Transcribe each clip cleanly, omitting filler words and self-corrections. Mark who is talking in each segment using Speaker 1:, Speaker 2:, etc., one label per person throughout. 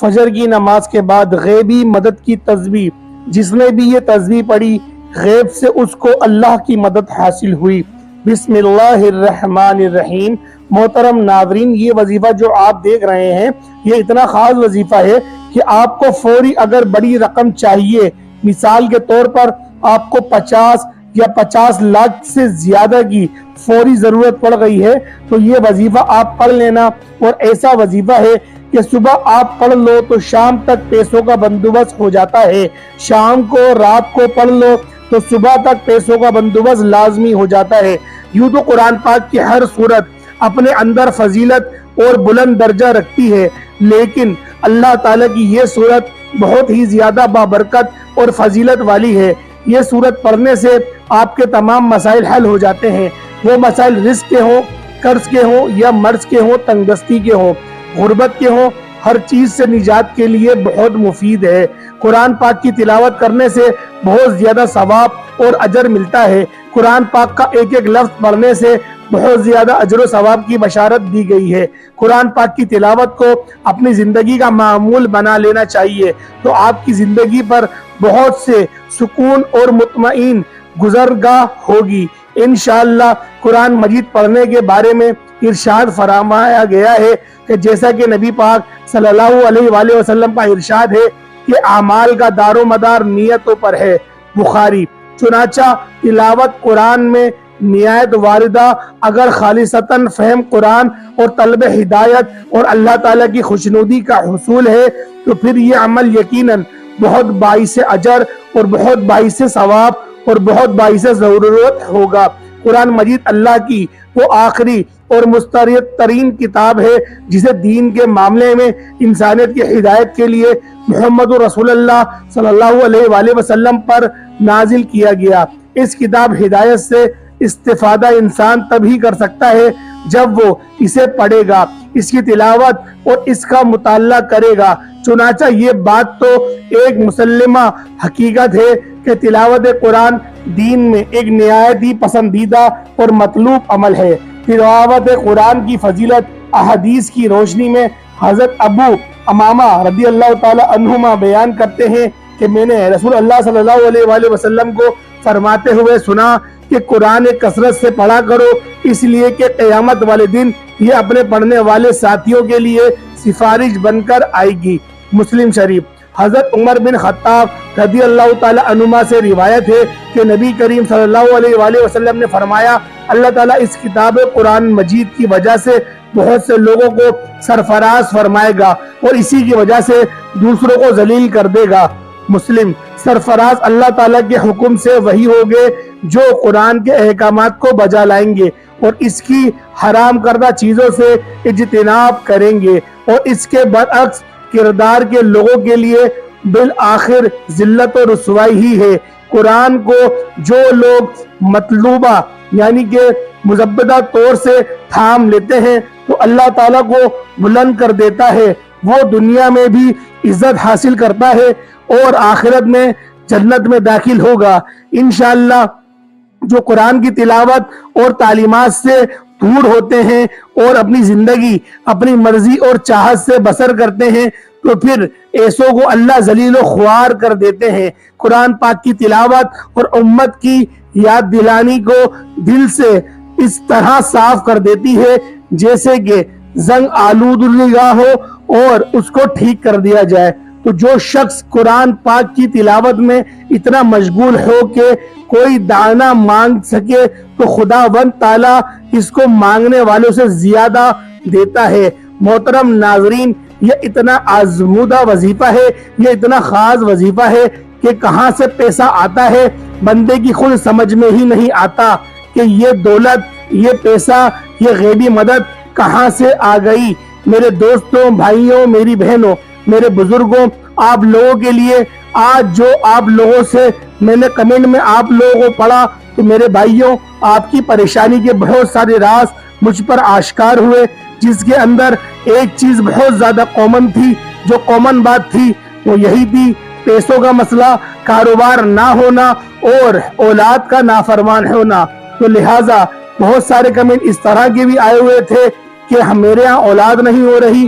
Speaker 1: فجر کی نماز کے بعد غیبی مدد کی تسبیح، جس نے بھی یہ تسبیح پڑھی غیب سے اس کو اللہ کی مدد حاصل ہوئی۔ بسم اللہ الرحمن الرحیم۔ محترم ناظرین، یہ وظیفہ جو آپ دیکھ رہے ہیں یہ اتنا خاص وظیفہ ہے کہ آپ کو فوری اگر بڑی رقم چاہیے، مثال کے طور پر آپ کو 50 یا 50 لاکھ سے زیادہ کی فوری ضرورت پڑ گئی ہے تو یہ وظیفہ آپ پڑھ لینا، اور ایسا وظیفہ ہے کہ صبح آپ پڑھ لو تو شام تک پیسوں کا بندوبست ہو جاتا ہے، شام کو رات کو پڑھ لو تو صبح تک پیسوں کا بندوبست لازمی ہو جاتا ہے۔ یوں تو قرآن پاک کی ہر سورت اپنے اندر فضیلت اور بلند درجہ رکھتی ہے، لیکن اللہ تعالیٰ کی یہ سورت بہت ہی زیادہ بابرکت اور فضیلت والی ہے۔ یہ سورت پڑھنے سے آپ کے تمام مسائل حل ہو جاتے ہیں، وہ مسائل رزق کے ہوں، قرض کے ہوں یا مرض کے ہوں، تنگ دستی کے ہوں، غربت کے ہوں، ہر چیز سے نجات کے لیے بہت مفید ہے۔ قرآن پاک کی تلاوت کرنے سے بہت زیادہ ثواب اور اجر ملتا ہے۔ قرآن پاک کا ایک ایک لفظ پڑھنے سے بہت زیادہ اجر و ثواب کی بشارت دی گئی ہے۔ قرآن پاک کی تلاوت کو اپنی زندگی کا معمول بنا لینا چاہیے تو آپ کی زندگی پر بہت سے سکون اور مطمئن گزرگاہ ہوگی۔ انشاءاللہ قرآن مجید پڑھنے کے بارے میں ارشاد فرمایا گیا ہے کہ جیسا کہ نبی پاک صلی اللہ علیہ وآلہ وسلم کا ارشاد ہے کہ اعمال کا دار و مدار نیتوں پر ہے، بخاری۔ چنانچہ تلاوت قرآن میں نہایت واردہ، اگر خالصتاً فہم قرآن اور طلب ہدایت اور اللہ تعالیٰ کی خوشنودی کا حصول ہے تو پھر یہ عمل یقیناً بہت باعث اجر اور بہت باعث ثواب اور بہت باعث ضرورت ہوگا۔ قرآن مجید اللہ کی وہ آخری اور مسترد ترین کتاب ہے جسے دین کے معاملے میں انسانیت کی ہدایت کے لیے محمد رسول اللہ صلی اللہ علیہ وآلہ وسلم پر نازل کیا گیا۔ اس کتاب ہدایت سے استفادہ انسان تبھی کر سکتا ہے جب وہ اسے پڑھے گا، اس کی تلاوت اور اس کا مطالعہ کرے گا۔ چنانچہ یہ بات تو ایک مسلمہ حقیقت ہے کہ تلاوت قرآن دین میں ایک نہایت ہی پسندیدہ اور مطلوب عمل ہے۔ تلاوت قرآن کی فضیلت احادیث کی روشنی میں حضرت ابو امامہ رضی اللہ تعالی عنہما بیان کرتے ہیں کہ میں نے رسول اللہ صلی اللہ علیہ وآلہ وسلم کو فرماتے ہوئے سنا کہ قرآن کثرت سے پڑھا کرو، اس لیے کہ قیامت والے دن یہ اپنے پڑھنے والے ساتھیوں کے لیے سفارش بن کر آئے گی۔ مسلم شریف۔ حضرت عمر بن خطاب رضی اللہ تعالی عنہما سے روایت ہے کہ نبی کریم صلی اللہ علیہ وآلہ وسلم نے فرمایا، اللہ تعالیٰ اس کتاب قرآن مجید کی وجہ سے بہت سے لوگوں کو سرفراز فرمائے گا اور اسی کی وجہ سے دوسروں کو ذلیل کر دے گا۔ مسلم۔ سرفراز اللہ تعالیٰ کے حکم سے وہی ہوگے جو قرآن کے احکامات کو بجا لائیں گے اور اس کی حرام کردہ چیزوں سے اجتناب کریں گے، اور اس کے برعکس کردار کے لوگوں کے لیے بالآخر ذلت و رسوائی ہی ہے۔ قرآن کو جو لوگ مطلوبہ یعنی کہ مضبطہ طور سے تھام لیتے ہیں تو اللہ تعالیٰ کو بلند کر دیتا ہے، وہ دنیا میں بھی عزت حاصل کرتا ہے اور آخرت میں جنت میں داخل ہوگا۔ انشاءاللہ جو قرآن کی تلاوت اور تعلیمات سے دور ہوتے ہیں اور اپنی زندگی اپنی مرضی اور چاہت سے بسر کرتے ہیں تو پھر ایسوں کو اللہ ذلیل و خوار کر دیتے ہیں۔ قرآن پاک کی تلاوت اور امت کی یاد دلانی کو دل سے اس طرح صاف کر دیتی ہے جیسے کہ زنگ آلود نگاہ ہو اور اس کو ٹھیک کر دیا جائے۔ تو جو شخص قرآن پاک کی تلاوت میں اتنا مشغول ہو کہ کوئی دانہ مانگ سکے تو خداوند تعالیٰ اس کو مانگنے والوں سے زیادہ دیتا ہے۔ محترم ناظرین، یہ اتنا آزمودہ وظیفہ ہے، یہ اتنا خاص وظیفہ ہے کہ کہاں سے پیسہ آتا ہے بندے کی خود سمجھ میں ہی نہیں آتا کہ یہ دولت، یہ پیسہ، یہ غیبی مدد کہاں سے آ گئی۔ میرے دوستوں، بھائیوں، میری بہنوں، میرے بزرگوں، آپ لوگوں کے لیے آج جو آپ لوگوں سے میں نے کمنٹ میں آپ لوگوں کو پڑھا تو میرے بھائیوں، آپ کی پریشانی کے بہت سارے راز مجھ پر آشکار ہوئے، جس کے اندر ایک چیز بہت زیادہ کامن تھی، جو کامن بات تھی وہ یہی تھی، پیسوں کا مسئلہ، کاروبار نہ ہونا اور اولاد کا نافرمان ہونا۔ تو لہٰذا بہت سارے کمنٹ اس طرح کے بھی آئے ہوئے تھے کہ میرے ہاں اولاد نہیں ہو رہی،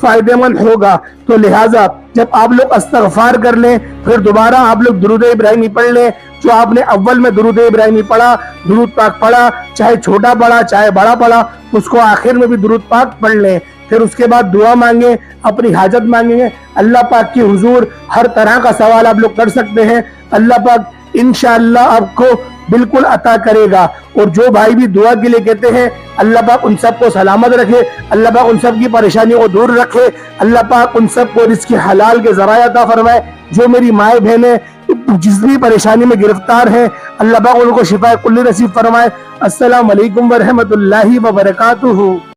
Speaker 1: فائدہ مند ہوگا. تو لہٰذا جب آپ لوگ استغفار کر لیں پھر دوبارہ آپ لوگ درود ابراہیمی پڑھ لیں. جو آپ نے اول میں درود ابراہیمی پڑھا، درود پاک پڑھا، چاہے چھوٹا پڑھا چاہے بڑا پڑھا، اس کو آخر میں بھی درود پاک پڑھ لیں. پھر اس کے بعد دعا مانگیں، اپنی حاجت مانگیں گے. اللہ پاک کی حضور ہر طرح کا سوال آپ لوگ کر سکتے ہیں. اللہ پاک انشاءاللہ آپ کو بالکل عطا کرے گا. اور جو بھائی بھی دعا کے لیے کہتے ہیں اللہ پاک ان سب کو سلامت رکھے، اللہ پاک ان سب کی پریشانیوں کو دور رکھے، اللہ پاک ان سب کو رزق حلال کے ذرائع عطا فرمائے. جو میری مائیں بہنیں جس بھی پریشانی میں گرفتار ہیں اللہ پاک ان کو شفا کلی نصیب فرمائے. السلام علیکم ورحمۃ اللہ وبرکاتہ.